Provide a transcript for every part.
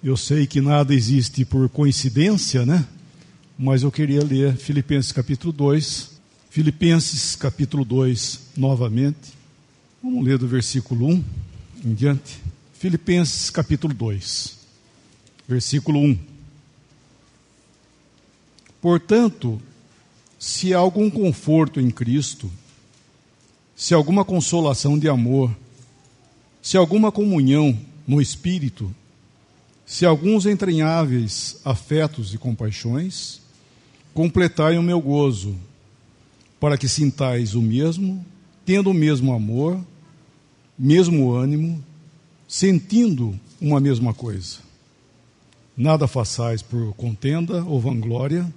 Eu sei que nada existe por coincidência, né? Mas eu queria ler Filipenses capítulo 2. Filipenses capítulo 2, novamente. Vamos ler do versículo 1 em diante. Filipenses capítulo 2, versículo 1. Portanto, se há algum conforto em Cristo, se há alguma consolação de amor, se há alguma comunhão no Espírito, se há alguns entranháveis afetos e compaixões, completai o meu gozo, para que sintais o mesmo, tendo o mesmo amor, mesmo ânimo, sentindo uma mesma coisa. Nada façais por contenda ou vanglória,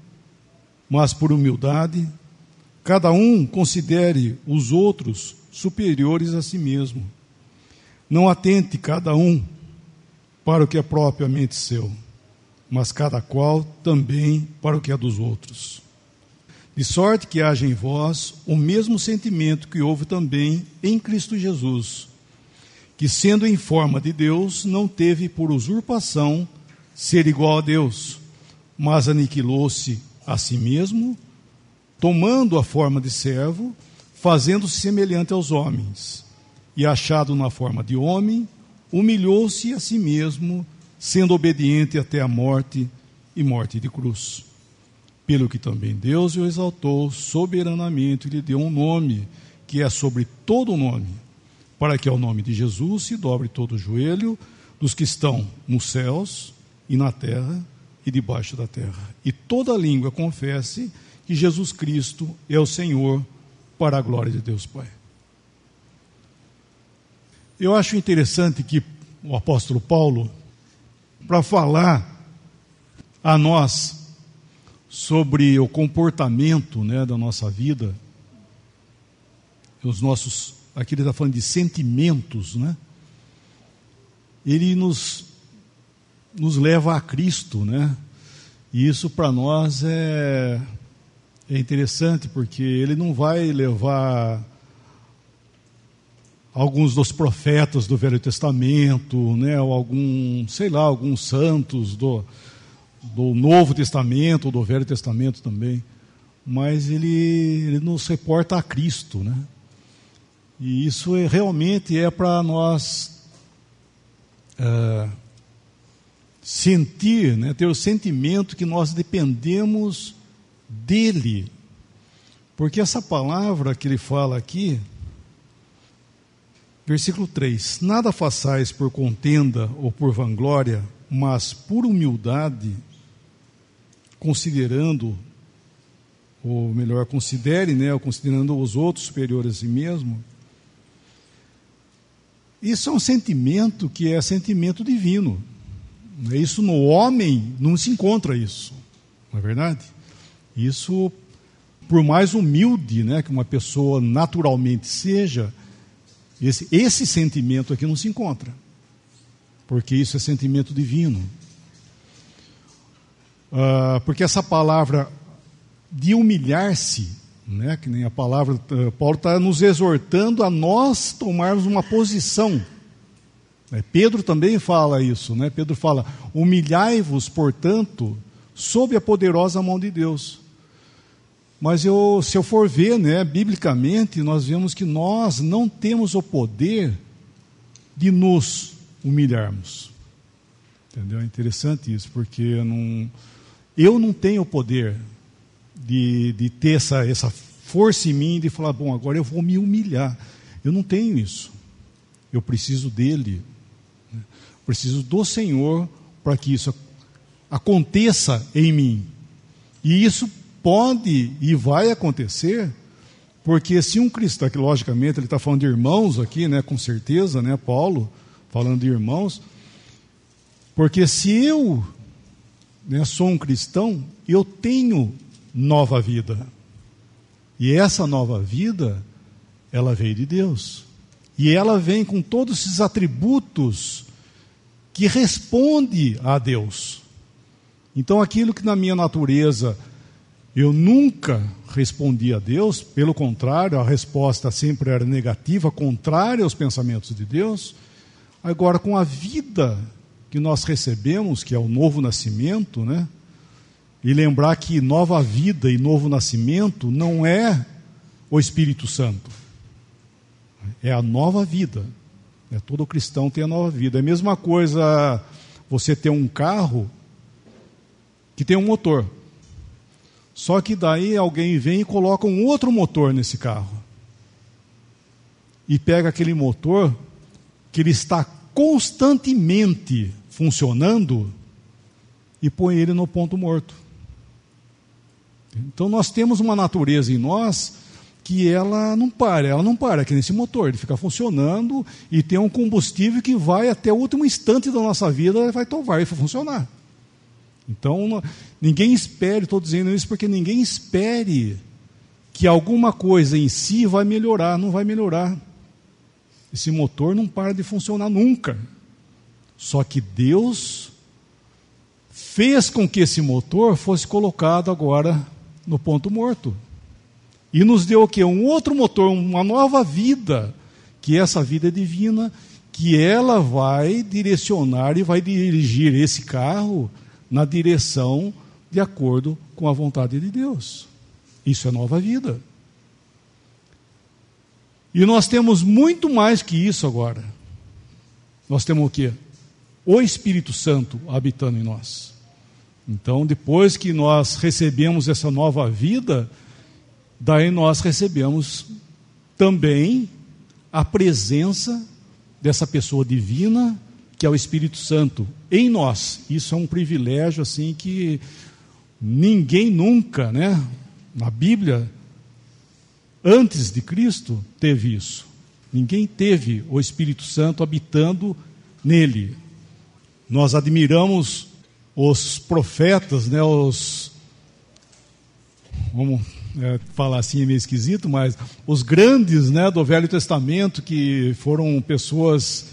mas por humildade, cada um considere os outros superiores a si mesmo. Não atente cada um para o que é propriamente seu, mas cada qual também para o que é dos outros. De sorte que haja em vós o mesmo sentimento que houve também em Cristo Jesus, que sendo em forma de Deus, não teve por usurpação ser igual a Deus, mas aniquilou-se a si mesmo, tomando a forma de servo, fazendo-se semelhante aos homens, e achado na forma de homem, humilhou-se a si mesmo, sendo obediente até a morte e morte de cruz. Pelo que também Deus o exaltou soberanamente e lhe deu um nome, que é sobre todo o nome, para que ao nome de Jesus se dobre todo o joelho dos que estão nos céus e na terra e debaixo da terra, e toda língua confesse que Jesus Cristo é o Senhor, para a glória de Deus Pai. Eu acho interessante que o apóstolo Paulo, para falar a nós sobre o comportamento, né, da nossa vida, aqui ele está falando de sentimentos, né? Ele nos leva a Cristo, né? E isso para nós é interessante, porque ele não vai levar alguns dos profetas do Velho Testamento, né, ou alguns santos do Novo Testamento, ou do Velho Testamento também, mas ele nos reporta a Cristo, né? E isso realmente é para nós sentir, né, ter o sentimento que nós dependemos dele, porque essa palavra que ele fala aqui, versículo 3, nada façais por contenda ou por vanglória, mas por humildade, considerando, ou melhor, considere, né, considerando os outros superiores a si mesmo. Isso é um sentimento que é sentimento divino. Isso no homem não se encontra isso, não é verdade? Isso, por mais humilde, né, que uma pessoa naturalmente seja, esse sentimento aqui não se encontra, porque isso é sentimento divino. Porque essa palavra de humilhar-se, né, que nem a palavra, Paulo está nos exortando a nós tomarmos uma posição. Pedro também fala isso, né? Pedro fala, humilhai-vos, portanto, sob a poderosa mão de Deus. Mas se eu for ver, né, biblicamente, nós vemos que nós não temos o poder de nos humilharmos. Entendeu? É interessante isso, porque eu não tenho o poder de ter essa força em mim de falar, bom, agora eu vou me humilhar. Eu não tenho isso. Eu preciso dele. Né? Preciso do Senhor para que isso aconteça em mim. E isso pode e vai acontecer, porque se um cristão, que logicamente ele está falando de irmãos aqui, né, com certeza, né, Paulo, falando de irmãos, porque se eu, né, sou um cristão, eu tenho nova vida, e essa nova vida, ela veio de Deus, e ela vem com todos esses atributos que responde a Deus. Então aquilo que na minha natureza eu nunca respondi a Deus, pelo contrário, a resposta sempre era negativa, contrária aos pensamentos de Deus. Agora, com a vida que nós recebemos, que é o novo nascimento, né? E lembrar que nova vida e novo nascimento não é o Espírito Santo, é a nova vida. Todo cristão tem a nova vida. É a mesma coisa você ter um carro que tem um motor, só que daí alguém vem e coloca um outro motor nesse carro e pega aquele motor que ele está constantemente funcionando e põe ele no ponto morto. Então nós temos uma natureza em nós que ela não para, que nesse motor, ele fica funcionando e tem um combustível que vai até o último instante da nossa vida, vai funcionar. Então, ninguém espere, estou dizendo isso porque ninguém espere que alguma coisa em si vai melhorar, não vai melhorar. Esse motor não para de funcionar nunca. Só que Deus fez com que esse motor fosse colocado agora no ponto morto. E nos deu o quê? Um outro motor, uma nova vida, que essa vida é divina, que ela vai direcionar e vai dirigir esse carro na direção de acordo com a vontade de Deus. Isso é nova vida. E nós temos muito mais que isso agora. Nós temos o quê? O Espírito Santo habitando em nós. Então, depois que nós recebemos essa nova vida, daí nós recebemos também a presença dessa pessoa divina, que é o Espírito Santo, em nós. Isso é um privilégio assim que ninguém nunca, né, na Bíblia, antes de Cristo, teve isso. Ninguém teve o Espírito Santo habitando nele. Nós admiramos os profetas, né, vamos falar assim, é meio esquisito, mas os grandes, né, do Velho Testamento, que foram pessoas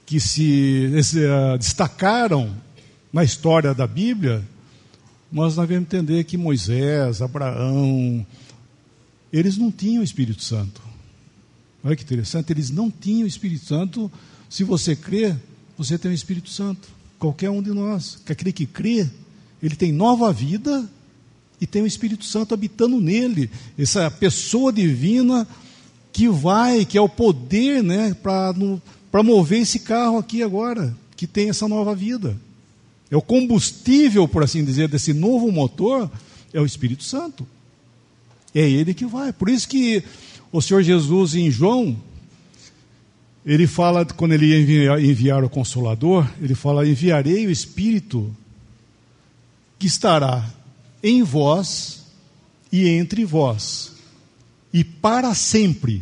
que se destacaram na história da Bíblia, nós devemos entender que Moisés, Abraão, eles não tinham o Espírito Santo. Olha que interessante, eles não tinham o Espírito Santo. Se você crê, você tem o Espírito Santo. Qualquer um de nós, aquele que crê, ele tem nova vida e tem o Espírito Santo habitando nele. Essa pessoa divina que é o poder, né, para mover esse carro aqui agora, que tem essa nova vida. É o combustível, por assim dizer, desse novo motor, é o Espírito Santo. É ele que vai. Por isso que o Senhor Jesus, em João, ele fala, quando ele ia enviar o Consolador, ele fala: enviarei o Espírito que estará em vós e entre vós, e para sempre.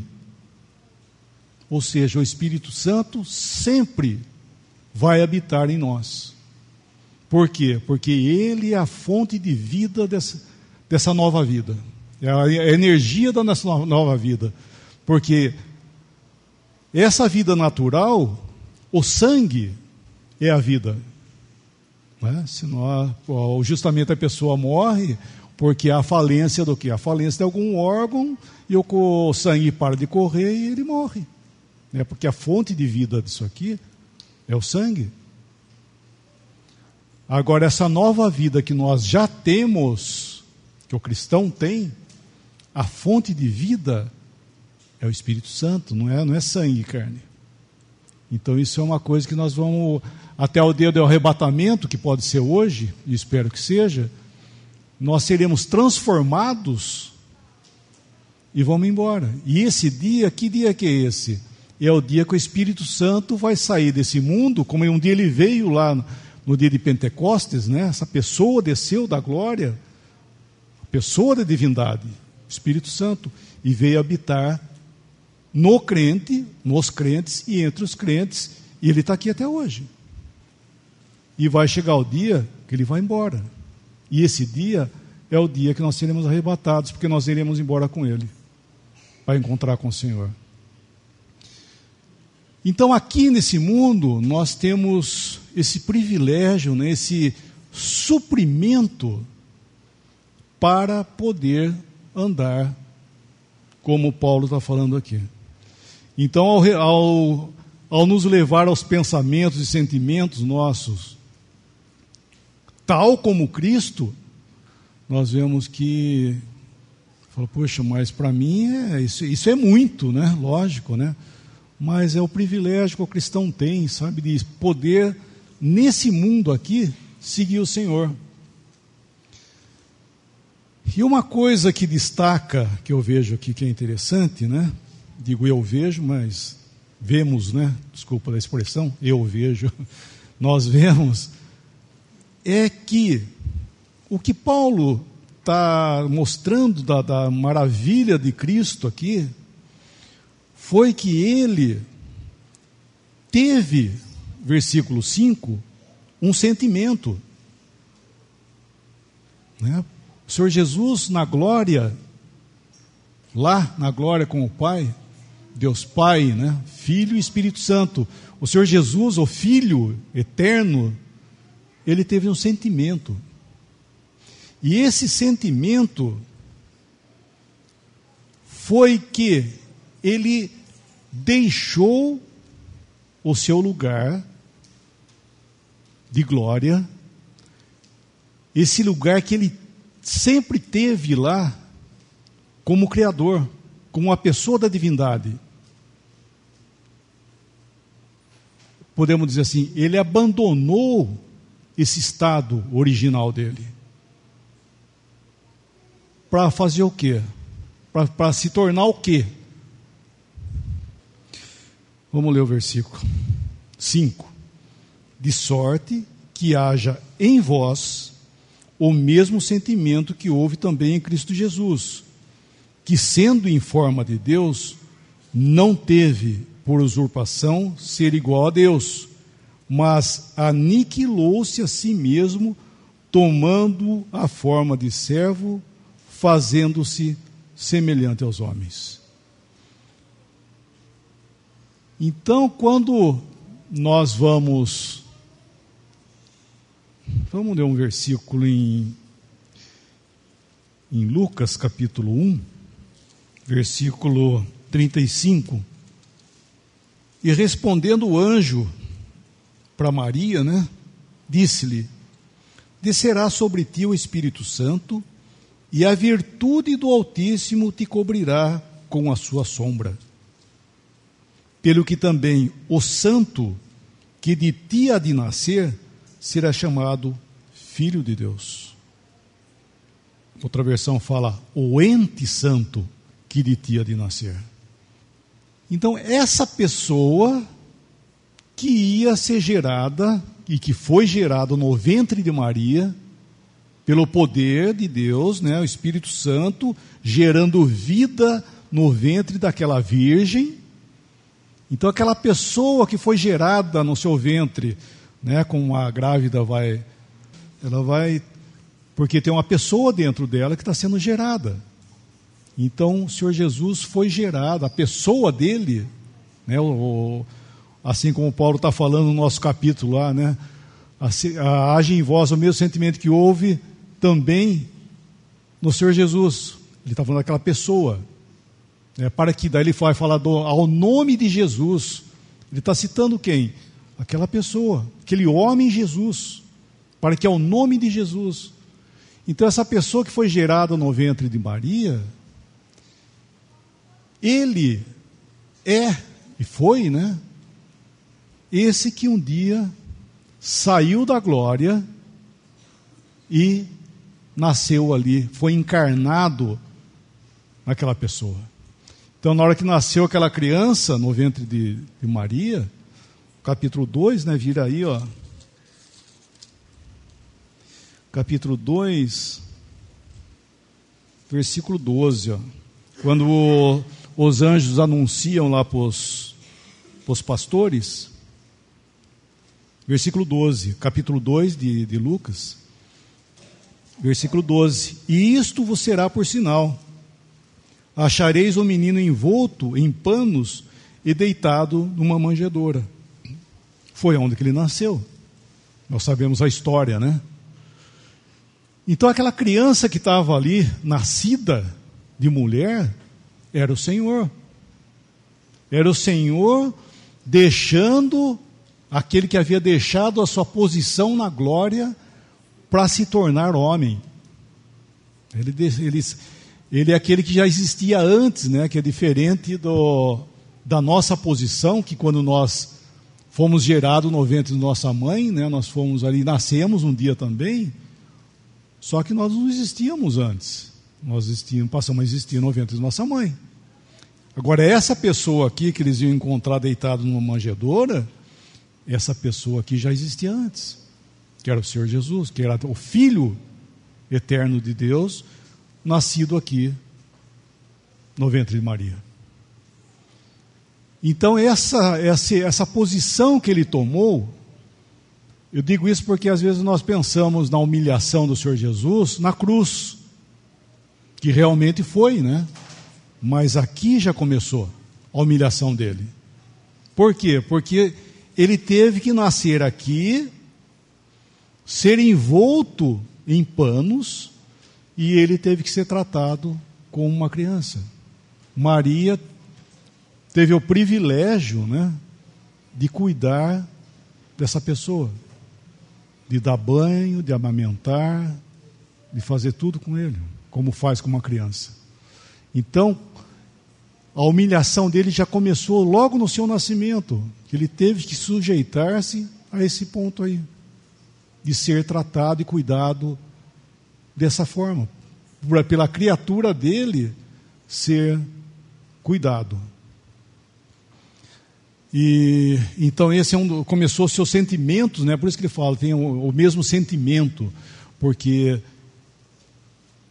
Ou seja, o Espírito Santo sempre vai habitar em nós. Por quê? Porque ele é a fonte de vida dessa nova vida. É a energia da nossa nova vida. Porque essa vida natural, o sangue é a vida. Não é? Senão, justamente a pessoa morre porque há falência do quê? A falência de algum órgão, e o sangue para de correr e ele morre. Porque a fonte de vida disso aqui é o sangue. Agora, essa nova vida que nós já temos, que o cristão tem, a fonte de vida é o Espírito Santo, não é sangue e carne. Então isso é uma coisa que nós vamos, até o dia do arrebatamento, que pode ser hoje, e espero que seja, nós seremos transformados e vamos embora. E esse dia, que dia que é esse? É o dia que o Espírito Santo vai sair desse mundo, como um dia ele veio lá no dia de Pentecostes, né? Essa pessoa desceu da glória, a pessoa da divindade, o Espírito Santo, e veio habitar no crente, nos crentes e entre os crentes, e ele está aqui até hoje. E vai chegar o dia que ele vai embora. E esse dia é o dia que nós seremos arrebatados, porque nós iremos embora com ele, para encontrar com o Senhor. Então aqui nesse mundo nós temos esse privilégio, né, esse suprimento para poder andar como Paulo está falando aqui. Então ao ao nos levar aos pensamentos e sentimentos nossos, tal como Cristo, nós vemos que, fala, poxa, mas para mim isso é muito, né? Lógico, né? Mas é o privilégio que o cristão tem, sabe, de poder, nesse mundo aqui, seguir o Senhor. E uma coisa que destaca, que eu vejo aqui que é interessante, né? Digo eu vejo, mas vemos, né? Desculpa a expressão, eu vejo, nós vemos, é que o que Paulo está mostrando da maravilha de Cristo aqui, foi que ele teve, versículo 5, um sentimento, né? O Senhor Jesus na glória, lá na glória com o Pai, Deus Pai, né? Filho e Espírito Santo, o Senhor Jesus, o Filho eterno, ele teve um sentimento, e esse sentimento foi que ele deixou o seu lugar de glória, esse lugar que ele sempre teve lá como Criador, como uma pessoa da divindade. Podemos dizer assim, ele abandonou esse estado original dele. Para fazer o quê? Para se tornar o quê? Vamos ler o versículo 5. De sorte que haja em vós o mesmo sentimento que houve também em Cristo Jesus, que sendo em forma de Deus, não teve por usurpação ser igual a Deus, mas aniquilou-se a si mesmo, tomando a forma de servo, fazendo-se semelhante aos homens. Então, quando nós vamos ler um versículo em Lucas capítulo 1, versículo 35, e respondendo o anjo para Maria, né, disse-lhe: descerá sobre ti o Espírito Santo, e a virtude do Altíssimo te cobrirá com a sua sombra. Pelo que também o santo que de ti há de nascer será chamado Filho de Deus. Outra versão fala, o ente santo que de ti há de nascer. Então, essa pessoa que ia ser gerada, e que foi gerada no ventre de Maria, pelo poder de Deus, né, o Espírito Santo, gerando vida no ventre daquela virgem. Então, aquela pessoa que foi gerada no seu ventre, né, como a grávida ela vai, porque tem uma pessoa dentro dela que está sendo gerada. Então, o Senhor Jesus foi gerado, a pessoa dele, né, assim como Paulo está falando no nosso capítulo lá, né, age em vós o mesmo sentimento que houve também no Senhor Jesus. Ele está falando daquela pessoa, né, para que daí ele vai falar ao nome de Jesus. Ele está citando quem? Aquela pessoa, aquele homem Jesus, para que ao nome de Jesus. Então essa pessoa que foi gerada no ventre de Maria, ele é, e foi, né, esse que um dia saiu da glória e nasceu ali, foi encarnado naquela pessoa. Então, na hora que nasceu aquela criança no ventre de Maria, capítulo 2, né, vira aí, ó. Capítulo 2, versículo 12, ó. Quando os anjos anunciam lá para os pastores, versículo 12, capítulo 2 de Lucas, versículo 12: e isto vos será por sinal, achareis o menino envolto em panos e deitado numa manjedoura. Foi onde que ele nasceu. Nós sabemos a história, né? Então aquela criança que estava ali, nascida de mulher, era o Senhor. Era o Senhor deixando aquele que havia deixado a sua posição na glória para se tornar homem. Ele é aquele que já existia antes, né? Que é diferente da nossa posição, que quando nós fomos gerados no ventre de nossa mãe, né? Nós fomos ali, nascemos um dia também, só que nós não existíamos antes. Passamos a existir no ventre de nossa mãe. Agora, essa pessoa aqui que eles iam encontrar deitado numa manjedoura, essa pessoa aqui já existia antes, que era o Senhor Jesus, que era o Filho eterno de Deus, nascido aqui no ventre de Maria. Então essa posição que ele tomou, eu digo isso porque às vezes nós pensamos na humilhação do Senhor Jesus na cruz, que realmente foi, né? Mas aqui já começou a humilhação dele. Por quê? Porque ele teve que nascer aqui, ser envolto em panos, e ele teve que ser tratado como uma criança. Maria teve o privilégio, né, de cuidar dessa pessoa, de dar banho, de amamentar, de fazer tudo com ele, como faz com uma criança. Então, a humilhação dele já começou logo no seu nascimento, que ele teve que sujeitar-se a esse ponto aí, de ser tratado e cuidado dessa forma, pela criatura dele ser cuidado. E então esse começou seus sentimentos, né? Por isso que ele fala, tem o mesmo sentimento, porque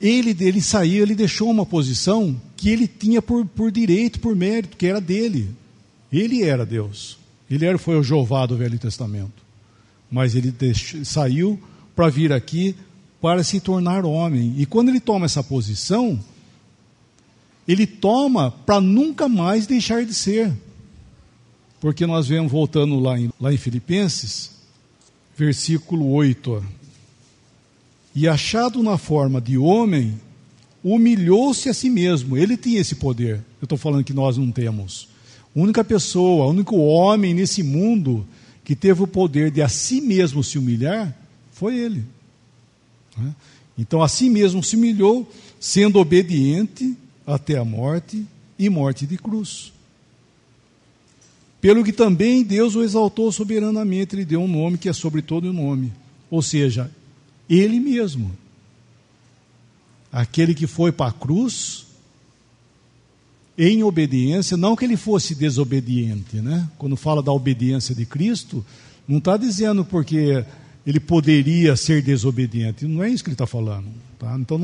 ele saiu, ele deixou uma posição que ele tinha por direito, por mérito, que era dele. Ele era Deus. Foi o Jeová do Velho Testamento. Mas ele saiu para vir aqui para se tornar homem. E quando ele toma essa posição, ele toma para nunca mais deixar de ser. Porque nós vemos, voltando lá em Filipenses, versículo 8, e achado na forma de homem, humilhou-se a si mesmo. Ele tinha esse poder. Eu estou falando que nós não temos. A única pessoa, o único homem nesse mundo que teve o poder de a si mesmo se humilhar, foi ele. Então a si mesmo se humilhou, sendo obediente até a morte e morte de cruz. Pelo que também Deus o exaltou soberanamente, lhe deu um nome que é sobre todo nome. Ou seja, ele mesmo, aquele que foi para a cruz, em obediência, não que ele fosse desobediente, né? Quando fala da obediência de Cristo, não está dizendo porque ele poderia ser desobediente, não é isso que ele está falando, tá? Então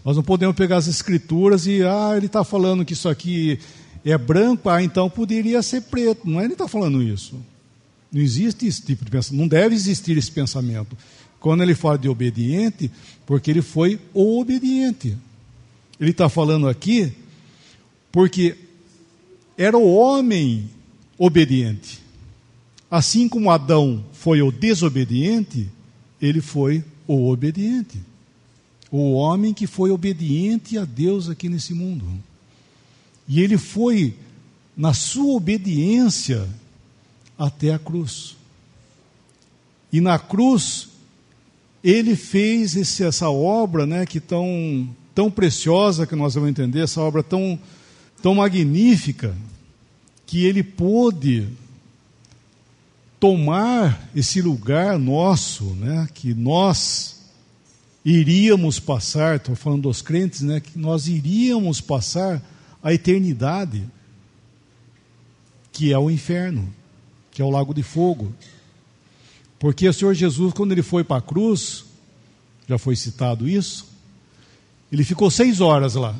nós não podemos pegar as escrituras e, ele está falando que isso aqui é branco, então poderia ser preto, não é? Ele está falando isso. Não existe esse tipo de pensamento, não deve existir esse pensamento. Quando ele fala de obediente, porque ele foi o obediente. Ele está falando aqui porque era o homem obediente. Assim como Adão foi o desobediente, ele foi o obediente. O homem que foi obediente a Deus aqui nesse mundo. E ele foi, na sua obediência, até a cruz. E na cruz, ele fez essa obra, né, que tão preciosa, que nós vamos entender, essa obra tão magnífica, que ele pôde tomar esse lugar nosso, né, que nós iríamos passar, estou falando dos crentes, né, que nós iríamos passar a eternidade, que é o inferno, que é o lago de fogo. Porque o Senhor Jesus, quando ele foi para a cruz, já foi citado isso, ele ficou 6 horas lá.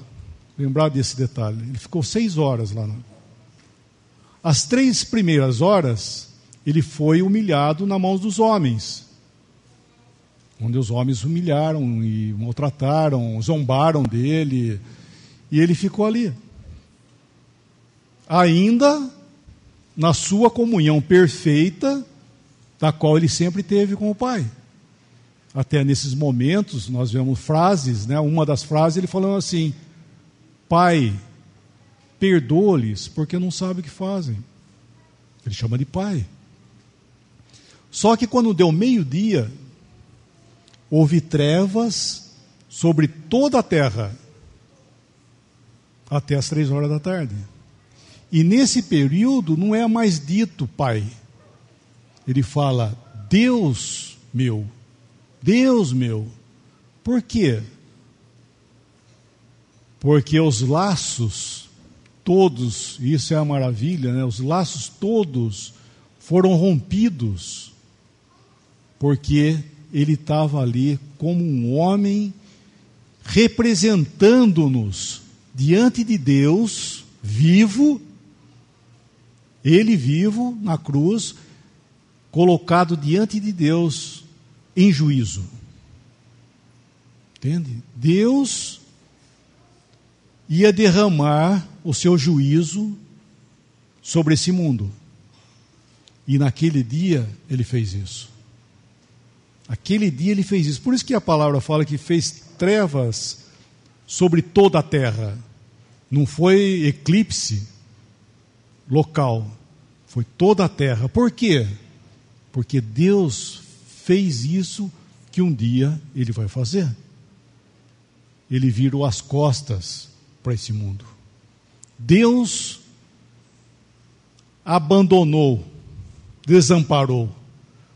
Lembrar desse detalhe, ele ficou 6 horas lá. As 3 primeiras horas, ele foi humilhado na mão dos homens, onde os homens humilharam e maltrataram, zombaram dele, e ele ficou ali, ainda na sua comunhão perfeita, da qual ele sempre teve com o Pai. Até nesses momentos, nós vemos frases, né? Uma das frases, ele falando assim: Pai, perdoa-lhes, porque não sabem o que fazem. Ele chama de Pai. Só que quando deu meio-dia, houve trevas sobre toda a terra, até as 3 horas da tarde. E nesse período não é mais dito Pai. Ele fala, Deus meu. Deus meu. Por quê? Porque os laços todos, isso é a maravilha, né? Os laços todos foram rompidos, porque ele estava ali como um homem representando-nos diante de Deus, vivo, ele vivo na cruz, colocado diante de Deus em juízo. Entende? Deus ia derramar o seu juízo sobre esse mundo. E naquele dia ele fez isso. Aquele dia ele fez isso. Por isso que a palavra fala que fez trevas sobre toda a terra. Não foi eclipse local. Foi toda a terra. Por quê? Porque Deus fez isso que um dia ele vai fazer. Ele virou as costas para esse mundo. Deus abandonou, desamparou,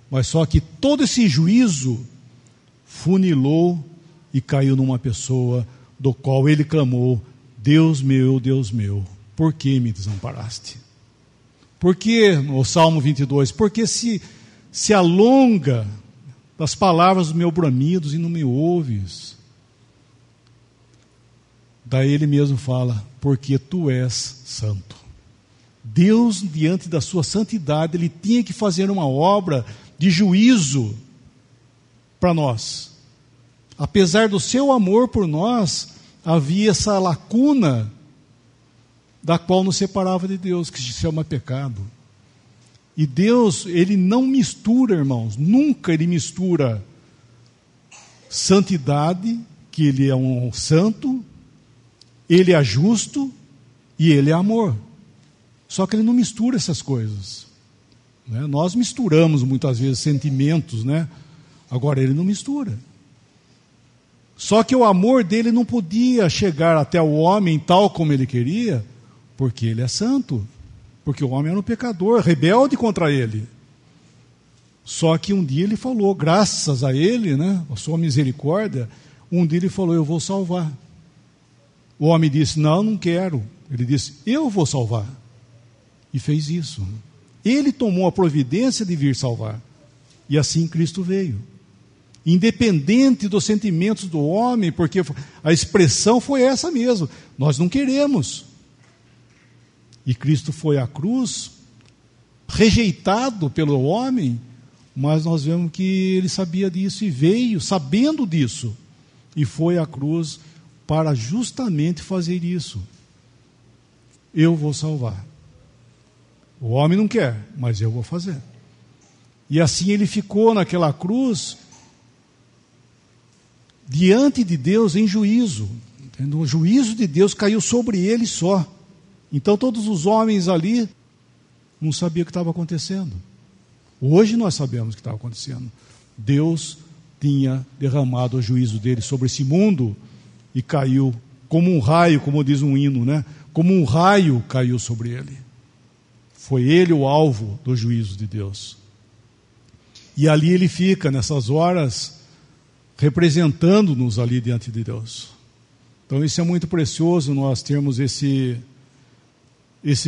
mas só que todo esse juízo funilou e caiu numa pessoa do qual ele clamou, Deus meu, por que me desamparaste? Porque, no Salmo 22, porque se alonga das palavras dos meus bramidos e não me ouves? Daí ele mesmo fala, porque tu és santo. Deus, diante da sua santidade, ele tinha que fazer uma obra de juízo para nós. Apesar do seu amor por nós, havia essa lacuna da qual nos separava de Deus, que se chama pecado. E Deus, ele não mistura, irmãos, nunca ele mistura santidade, que ele é um santo, ele é justo e ele é amor. Só que ele não mistura essas coisas, né? Nós misturamos muitas vezes sentimentos, né? Agora ele não mistura. Só que o amor dele não podia chegar até o homem tal como ele queria, porque ele é santo. Porque o homem era um pecador, rebelde contra ele. Só que um dia ele falou, graças a ele, né, a sua misericórdia, um dia ele falou, eu vou salvar. O homem disse, não quero. Ele disse, eu vou salvar. E fez isso. Ele tomou a providência de vir salvar. E assim Cristo veio. Independente dos sentimentos do homem, porque a expressão foi essa mesmo. Nós não queremos. E Cristo foi à cruz, rejeitado pelo homem, mas nós vemos que ele sabia disso e veio sabendo disso. E foi à cruz para justamente fazer isso. Eu vou salvar. O homem não quer, mas eu vou fazer. E assim ele ficou naquela cruz, diante de Deus em juízo. O juízo de Deus caiu sobre ele só. Então todos os homens ali não sabiam o que estava acontecendo. Hoje nós sabemos o que estava acontecendo. Deus tinha derramado o juízo dele sobre esse mundo e caiu como um raio, como diz um hino, né? Como um raio caiu sobre ele. Foi ele o alvo do juízo de Deus. E ali ele fica, nessas horas, representando-nos ali diante de Deus. Então isso é muito precioso, nós termos esse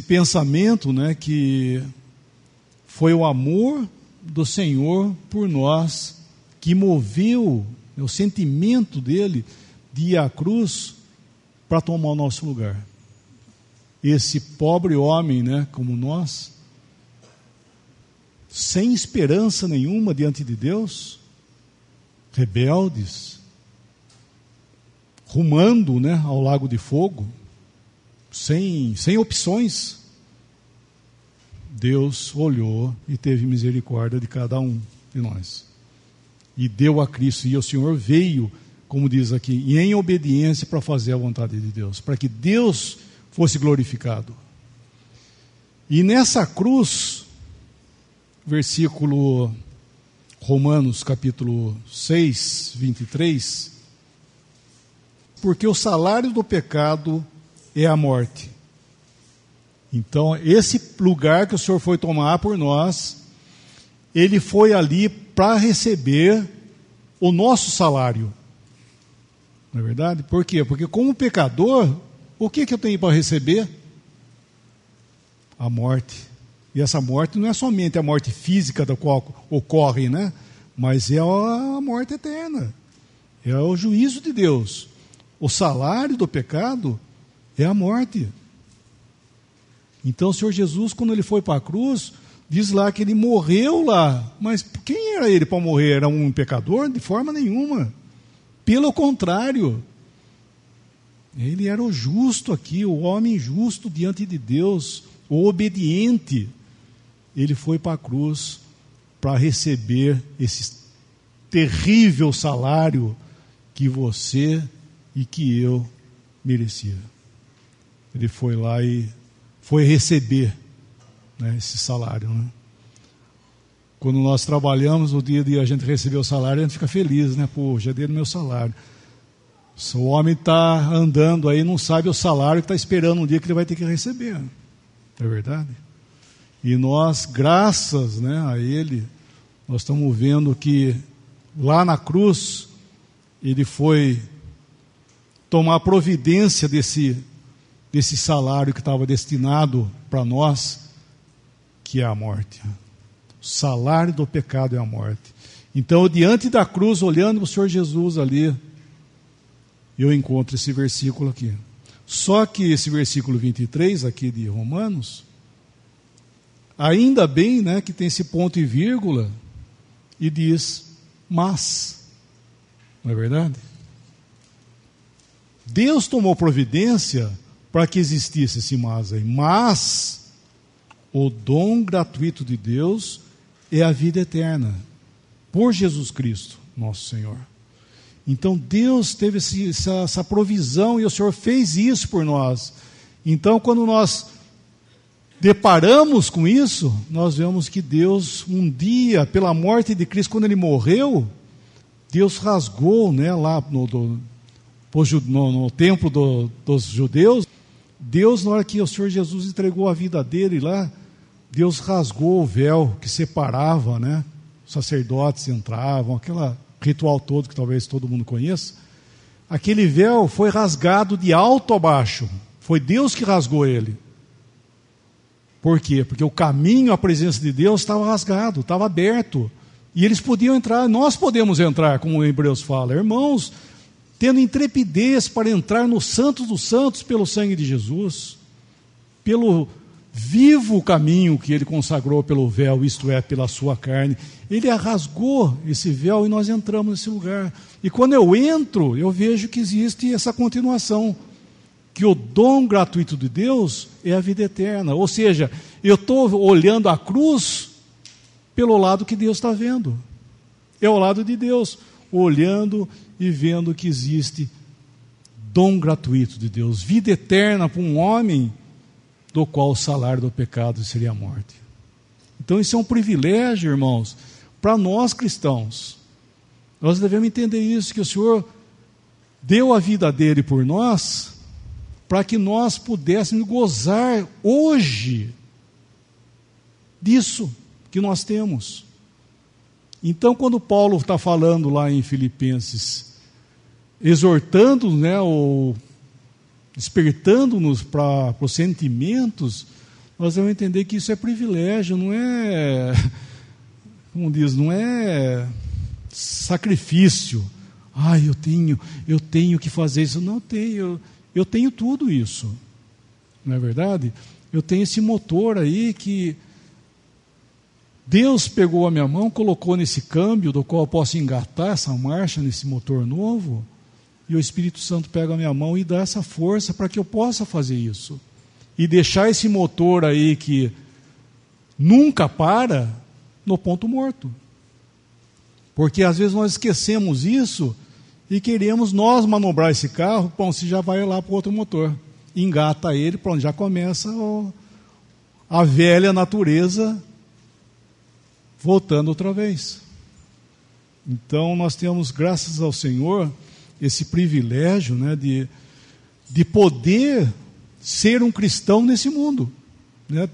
pensamento, né, que foi o amor do Senhor por nós que moveu o sentimento dele de ir à cruz para tomar o nosso lugar. Esse pobre homem, né, como nós, sem esperança nenhuma diante de Deus, rebeldes, rumando, né, ao lago de fogo, sem opções. Deus olhou e teve misericórdia de cada um de nós. E deu a Cristo, e o Senhor veio, como diz aqui, e em obediência para fazer a vontade de Deus, para que Deus fosse glorificado. E nessa cruz, versículo Romanos capítulo 6, 23, porque o salário do pecado é a morte. Então, esse lugar que o Senhor foi tomar por nós, Ele foi ali para receber o nosso salário. Não é verdade? Por quê? Porque como pecador, o que eu tenho para receber? A morte. E essa morte não é somente a morte física da qual ocorre, né? Mas é a morte eterna. É o juízo de Deus. O salário do pecado é a morte. Então o Senhor Jesus, quando Ele foi para a cruz, diz lá que Ele morreu lá. Mas quem era Ele para morrer? Era um pecador? De forma nenhuma. Pelo contrário, Ele era o justo aqui, o homem justo diante de Deus, o obediente. Ele foi para a cruz para receber esse terrível salário que você e que eu merecia. Ele foi lá e foi receber, né, esse salário, né? Quando nós trabalhamos, no dia de a gente receber o salário, a gente fica feliz, né? Pô, já dei o meu salário. Se o homem está andando aí, não sabe o salário que está esperando um dia que ele vai ter que receber. Não é verdade? E nós, graças, né, a Ele, nós estamos vendo que lá na cruz, Ele foi tomar providência desse salário que estava destinado para nós, que é a morte. O salário do pecado é a morte. Então, diante da cruz, olhando para o Senhor Jesus ali, eu encontro esse versículo aqui. Só que esse versículo 23 aqui de Romanos, ainda bem, né, que tem esse ponto e vírgula, e diz, mas, não é verdade? Deus tomou providência para que existisse esse mas aí, mas o dom gratuito de Deus é a vida eterna, por Jesus Cristo, nosso Senhor. Então Deus teve essa provisão e o Senhor fez isso por nós. Então quando nós deparamos com isso, nós vemos que Deus, um dia, pela morte de Cristo, quando Ele morreu, Deus rasgou, né, lá no templo dos judeus, Deus, na hora que o Senhor Jesus entregou a vida dele lá, Deus rasgou o véu que separava, né? Os sacerdotes entravam, aquele ritual todo que talvez todo mundo conheça. Aquele véu foi rasgado de alto a baixo. Foi Deus que rasgou ele. Por quê? Porque o caminho à presença de Deus estava rasgado, estava aberto. E eles podiam entrar, nós podemos entrar, como o Hebreus fala. Irmãos, tendo intrepidez para entrar no Santo dos Santos pelo sangue de Jesus, pelo vivo caminho que Ele consagrou pelo véu, isto é, pela sua carne. Ele rasgou esse véu e nós entramos nesse lugar. E quando eu entro, eu vejo que existe essa continuação, que o dom gratuito de Deus é a vida eterna. Ou seja, eu estou olhando a cruz pelo lado que Deus está vendo. É o lado de Deus, olhando e vendo que existe dom gratuito de Deus, vida eterna para um homem do qual o salário do pecado seria a morte. Então isso é um privilégio, irmãos, para nós cristãos. Nós devemos entender isso, que o Senhor deu a vida dele por nós, para que nós pudéssemos gozar hoje disso que nós temos. Então, quando Paulo está falando lá em Filipenses, exortando, né, ou despertando-nos para os sentimentos, nós devemos entender que isso é privilégio, não é, como diz, não é sacrifício. Eu tenho que fazer isso. Não tenho, eu tenho tudo isso, não é verdade? Eu tenho esse motor aí que Deus pegou a minha mão, colocou nesse câmbio, do qual eu posso engatar essa marcha nesse motor novo, e o Espírito Santo pega a minha mão e dá essa força para que eu possa fazer isso. E deixar esse motor aí que nunca para, no ponto morto. Porque às vezes nós esquecemos isso e queremos nós manobrar esse carro, bom, se já vai lá para o outro motor. Engata ele, pronto, já começa a velha natureza voltando outra vez. Então nós temos, graças ao Senhor, esse privilégio, né, de poder ser um cristão nesse mundo, né,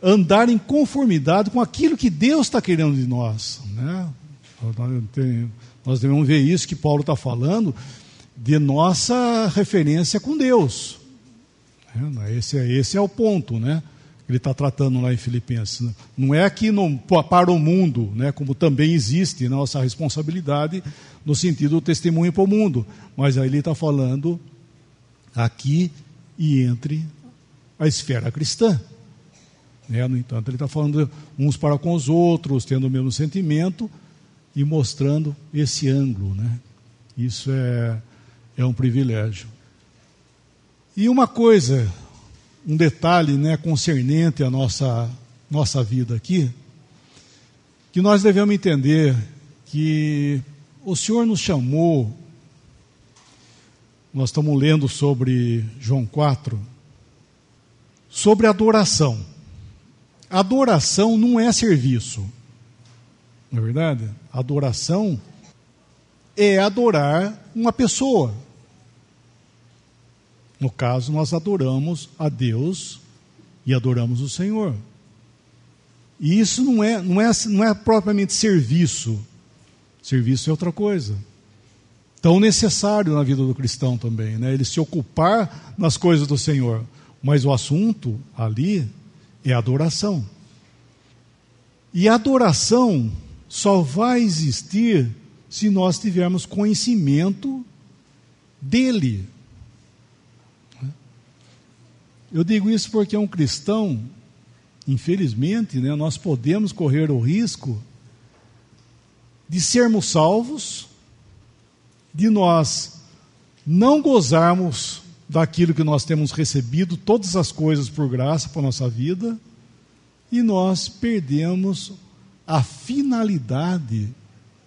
andar em conformidade com aquilo que Deus está querendo de nós, né? Nós devemos ver isso que Paulo está falando, de nossa referência com Deus. Esse é o ponto, né? Ele está tratando lá em Filipenses. Não é aqui para o mundo, né, como também existe nossa responsabilidade no sentido do testemunho para o mundo, mas aí ele está falando aqui e entre a esfera cristã. No entanto, ele está falando uns para com os outros, tendo o mesmo sentimento e mostrando esse ângulo, né? Isso é um privilégio. E uma coisa, um detalhe, né, concernente à nossa vida aqui, que nós devemos entender que o Senhor nos chamou, nós estamos lendo sobre João 4, sobre adoração. Adoração não é serviço, não é verdade? Adoração é adorar uma pessoa. No caso, nós adoramos a Deus e adoramos o Senhor. E isso não é propriamente serviço. Serviço é outra coisa. Tão necessário na vida do cristão também, né? Ele se ocupar nas coisas do Senhor. Mas o assunto ali é adoração. E a adoração só vai existir se nós tivermos conhecimento dele. Eu digo isso porque um cristão, infelizmente, né, nós podemos correr o risco de sermos salvos, de nós não gozarmos daquilo que nós temos recebido, todas as coisas por graça para a nossa vida, e nós perdemos a finalidade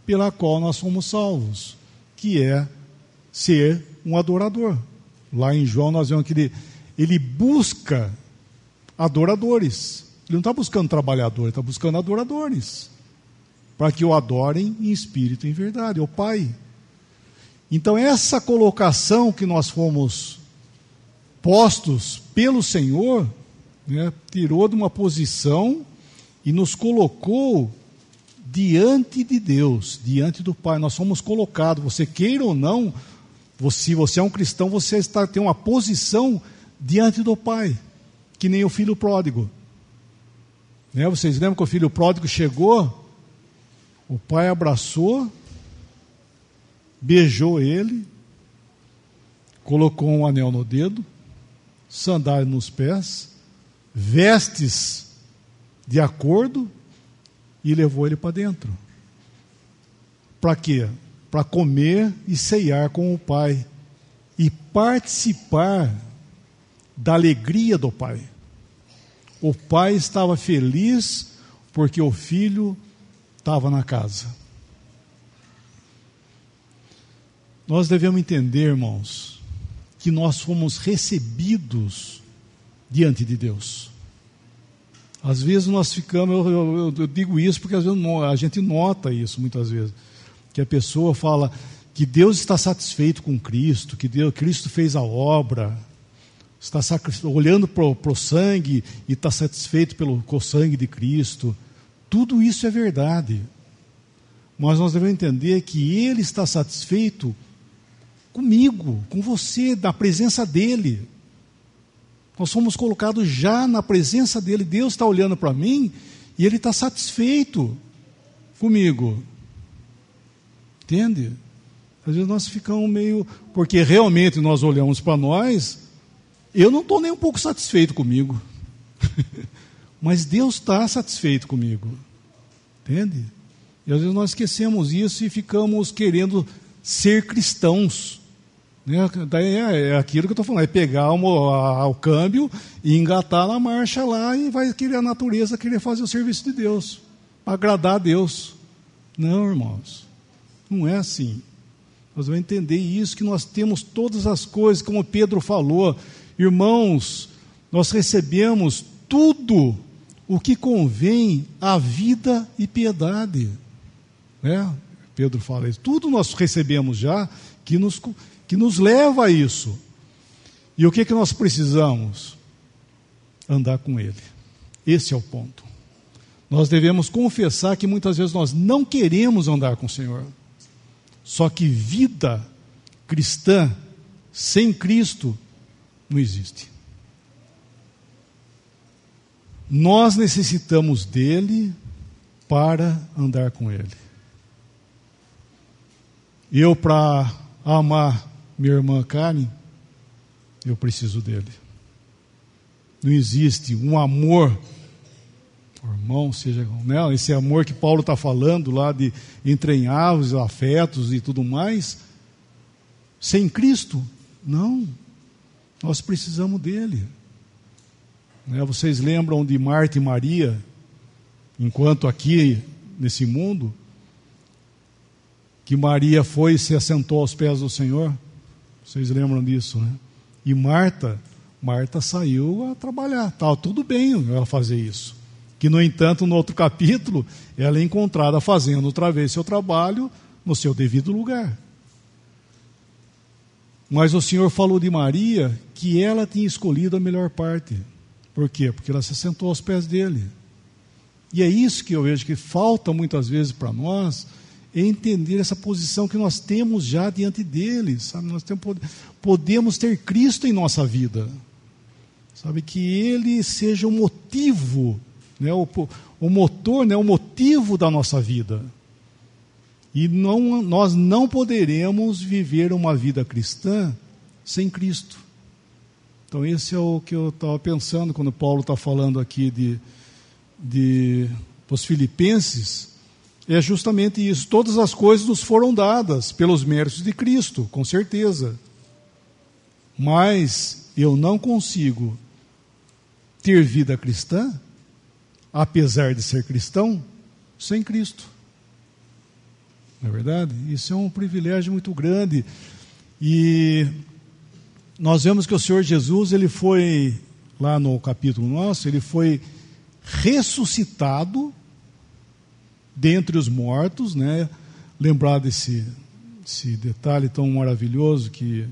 pela qual nós fomos salvos, que é ser um adorador. Lá em João nós vemos que ele busca adoradores. Ele não está buscando trabalhadores, ele está buscando adoradores, para que o adorem em espírito e em verdade, o Pai. Então essa colocação que nós fomos postos pelo Senhor, né, tirou de uma posição e nos colocou diante de Deus, diante do Pai. Nós somos colocados, você queira ou não, se você é um cristão, você tem uma posição diante do Pai, que nem o filho pródigo. Né? Vocês lembram que o filho pródigo chegou, o pai abraçou, beijou ele, colocou um anel no dedo, sandália nos pés, vestes de acordo e levou ele para dentro. Para quê? Para comer e ceiar com o Pai e participar da alegria do Pai. O pai estava feliz porque o filho estava na casa. Nós devemos entender, irmãos, que nós fomos recebidos diante de Deus. Às vezes nós ficamos, eu digo isso porque às vezes a gente nota isso muitas vezes, que a pessoa fala que Deus está satisfeito com Cristo, que Cristo fez a obra, está olhando para o sangue e está satisfeito com o sangue de Cristo. Tudo isso é verdade. Mas nós devemos entender que Ele está satisfeito comigo, com você, na presença dEle. Nós somos colocados já na presença dEle. Deus está olhando para mim e Ele está satisfeito comigo. Entende? Às vezes nós ficamos meio... Porque realmente nós olhamos para nós... Eu não estou nem um pouco satisfeito comigo. Mas Deus está satisfeito comigo. Entende? E às vezes nós esquecemos isso e ficamos querendo ser cristãos. Né? Daí é aquilo que eu estou falando, é pegar o câmbio e engatar na marcha lá e vai querer a natureza, querer fazer o serviço de Deus, para agradar a Deus. Não, irmãos, não é assim. Nós vamos entender isso, que nós temos todas as coisas, como Pedro falou. Irmãos, nós recebemos tudo o que convém à vida e piedade. Né? Pedro fala isso. Tudo nós recebemos já que nos leva a isso. E o que nós precisamos? Andar com Ele. Esse é o ponto. Nós devemos confessar que muitas vezes nós não queremos andar com o Senhor. Só que vida cristã sem Cristo não existe. Nós necessitamos dele para andar com ele. Eu, para amar minha irmã Karen, eu preciso dele. Não existe um amor, irmão, seja, né, esse amor que Paulo está falando lá de entranháveis afetos e tudo mais, sem Cristo, não. Nós precisamos dele. Né, vocês lembram de Marta e Maria, enquanto aqui nesse mundo, que Maria foi e se assentou aos pés do Senhor? Vocês lembram disso, né? E Marta saiu a trabalhar. Estava tudo bem ela fazer isso. Que, no entanto, no outro capítulo, ela é encontrada fazendo outra vez seu trabalho no seu devido lugar. Mas o Senhor falou de Maria que ela tinha escolhido a melhor parte. Por quê? Porque ela se sentou aos pés dele. E é isso que eu vejo que falta muitas vezes para nós, é entender essa posição que nós temos já diante dele, sabe? Nós podemos ter Cristo em nossa vida, sabe? Que ele seja o motivo, né? o motor, né? O motivo da nossa vida. E nós não poderemos viver uma vida cristã sem Cristo. Então esse é o que eu estava pensando quando Paulo está falando aqui dos Filipenses. É justamente isso. Todas as coisas nos foram dadas pelos méritos de Cristo, com certeza. Mas eu não consigo ter vida cristã, apesar de ser cristão, sem Cristo. Não é verdade? Isso é um privilégio muito grande. E nós vemos que o Senhor Jesus, ele foi, lá no capítulo nosso, ele foi ressuscitado dentre os mortos, né? Lembrar desse detalhe tão maravilhoso que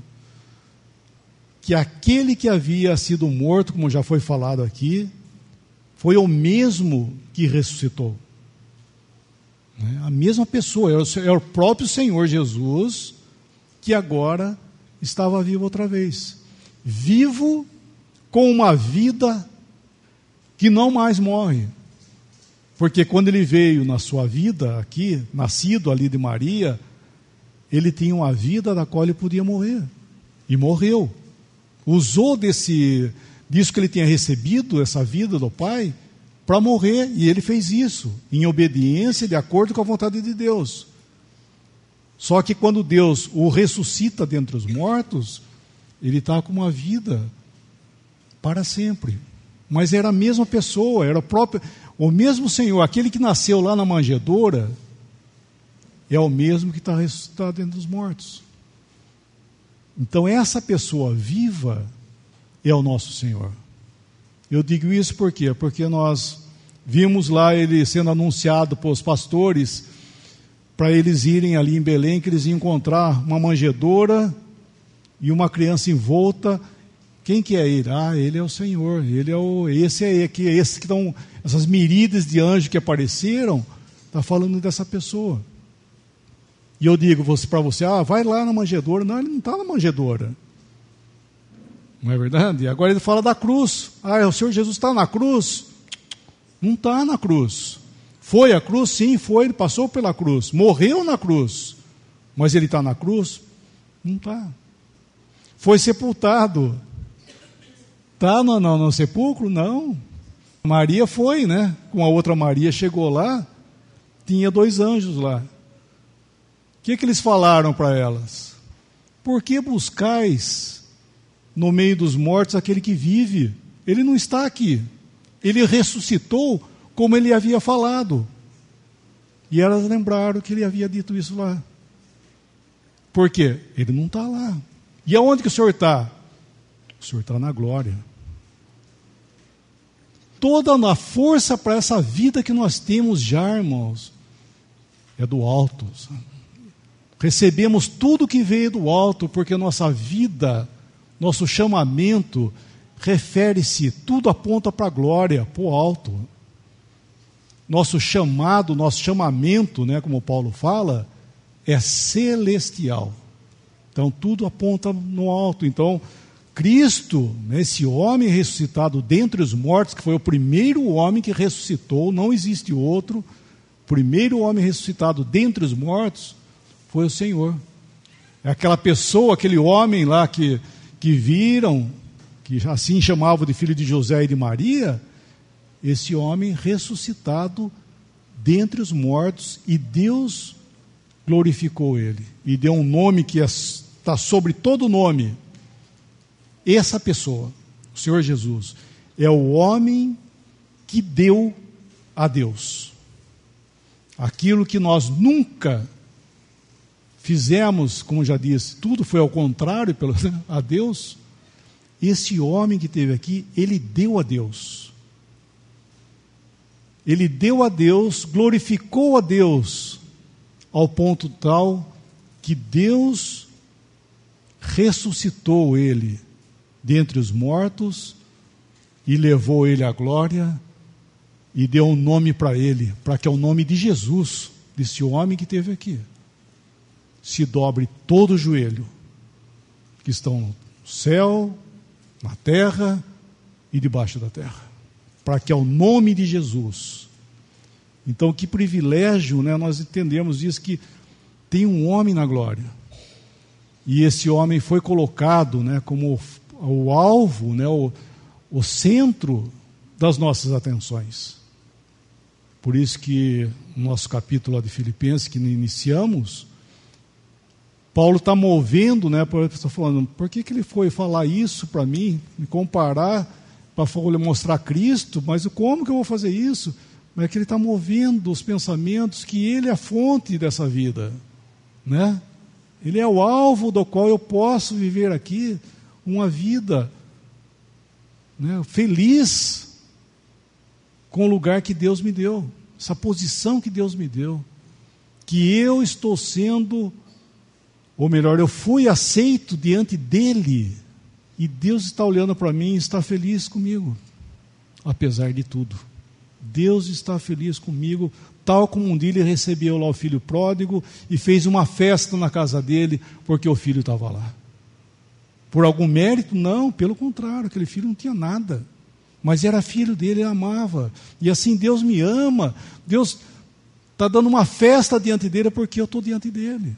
aquele que havia sido morto, como já foi falado aqui, foi o mesmo que ressuscitou. Né? A mesma pessoa, é o próprio Senhor Jesus que agora estava vivo outra vez. Vivo com uma vida que não mais morre. Porque quando ele veio na sua vida aqui, nascido ali de Maria, ele tinha uma vida da qual ele podia morrer. E morreu. Usou disso que ele tinha recebido, essa vida do Pai, para morrer. E ele fez isso, em obediência, de acordo com a vontade de Deus. Só que quando Deus o ressuscita dentre os mortos, ele está com uma vida para sempre. Mas era a mesma pessoa, era o mesmo Senhor, aquele que nasceu lá na manjedoura, é o mesmo que está ressuscitado dentro dos mortos. Então essa pessoa viva é o nosso Senhor. Eu digo isso por quê? Porque nós vimos lá ele sendo anunciado para os pastores, para eles irem ali em Belém, que eles iam encontrar uma manjedoura e uma criança envolta. Quem que é ele? Ah, ele é o Senhor. Esse que estão, essas miríades de anjos que apareceram, está falando dessa pessoa. E eu digo para você, vai lá na manjedoura. Não, ele não está na manjedoura. Não é verdade? Agora ele fala da cruz. O Senhor Jesus está na cruz? Não está na cruz. Foi a cruz? Sim, foi. Ele passou pela cruz. Morreu na cruz. Mas ele está na cruz? Não está. Foi sepultado. Está no sepulcro? Não. Maria foi, né? Com a outra Maria, chegou lá, tinha 2 anjos lá. O que eles falaram para elas? Por que buscais no meio dos mortos aquele que vive? Ele não está aqui. Ele ressuscitou como ele havia falado. E elas lembraram que ele havia dito isso lá. Por quê? Ele não está lá. E aonde que o Senhor está? O Senhor está na glória. toda a força para essa vida que nós temos já, irmãos, é do alto. Sabe? Recebemos tudo que veio do alto, porque nossa vida, nosso chamamento, refere-se, tudo aponta para a glória, para o alto. Nosso chamado, nosso chamamento, né, como Paulo fala, é celestial. Então tudo aponta no alto. Então Cristo, né, esse homem ressuscitado dentre os mortos, que foi o primeiro homem que ressuscitou, não existe outro, o primeiro homem ressuscitado dentre os mortos foi o Senhor. É aquela pessoa, aquele homem lá que viram, que assim chamavam de filho de José e de Maria, esse homem ressuscitado dentre os mortos, e Deus glorificou ele, e deu um nome que está sobre todo nome. Essa pessoa, o Senhor Jesus, é o homem que deu a Deus aquilo que nós nunca fizemos, como já disse, tudo foi ao contrário a Deus. Esse homem que esteve aqui, ele deu a Deus. Ele deu a Deus, glorificou a Deus, ao ponto tal que Deus ressuscitou ele dentre os mortos e levou ele à glória e deu um nome para ele, para que é o nome de Jesus, desse homem que esteve aqui, se dobre todo o joelho, que estão no céu, na terra e debaixo da terra, para que é o nome de Jesus. Então, que privilégio, né? Nós entendemos isso, que tem um homem na glória, e esse homem foi colocado, né, como o alvo, né, o centro das nossas atenções. Por isso que no nosso capítulo de Filipenses, que iniciamos, Paulo está movendo, né, para a pessoa falando, por que ele foi falar isso para mim, me comparar, para mostrar Cristo, mas como que eu vou fazer isso? Mas é que ele está movendo os pensamentos, que ele é a fonte dessa vida, né? Ele é o alvo do qual eu posso viver aqui uma vida, né, feliz com o lugar que Deus me deu, essa posição que Deus me deu, que eu estou sendo, ou melhor, eu fui aceito diante dele, e Deus está olhando para mim e está feliz comigo, apesar de tudo. Deus está feliz comigo, tal como um dia ele recebeu lá o filho pródigo e fez uma festa na casa dele, porque o filho estava lá. Por algum mérito? Não, pelo contrário, aquele filho não tinha nada, mas era filho dele, ele amava, e assim Deus me ama, Deus está dando uma festa diante dele, porque eu estou diante dele.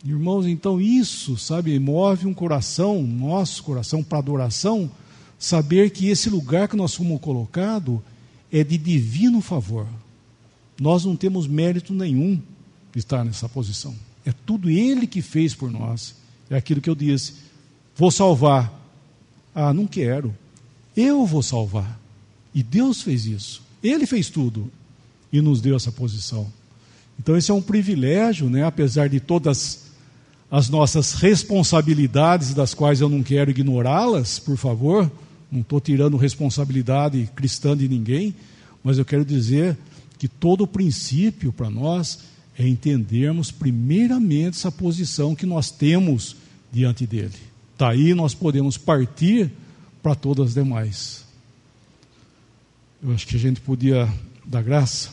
Irmãos, então isso, sabe, move um coração, nosso coração, para adoração, saber que esse lugar que nós fomos colocados é de divino favor. Nós não temos mérito nenhum de estar nessa posição, é tudo Ele que fez por nós. É aquilo que eu disse, vou salvar, não quero, eu vou salvar, e Deus fez isso, Ele fez tudo, e nos deu essa posição. Então esse é um privilégio, né? Apesar de todas as nossas responsabilidades, das quais eu não quero ignorá-las, por favor, não estou tirando responsabilidade cristã de ninguém, mas eu quero dizer que todo o princípio para nós é entendermos primeiramente essa posição que nós temos diante dele. Daí nós podemos partir para todas as demais. Eu acho que a gente podia dar graça.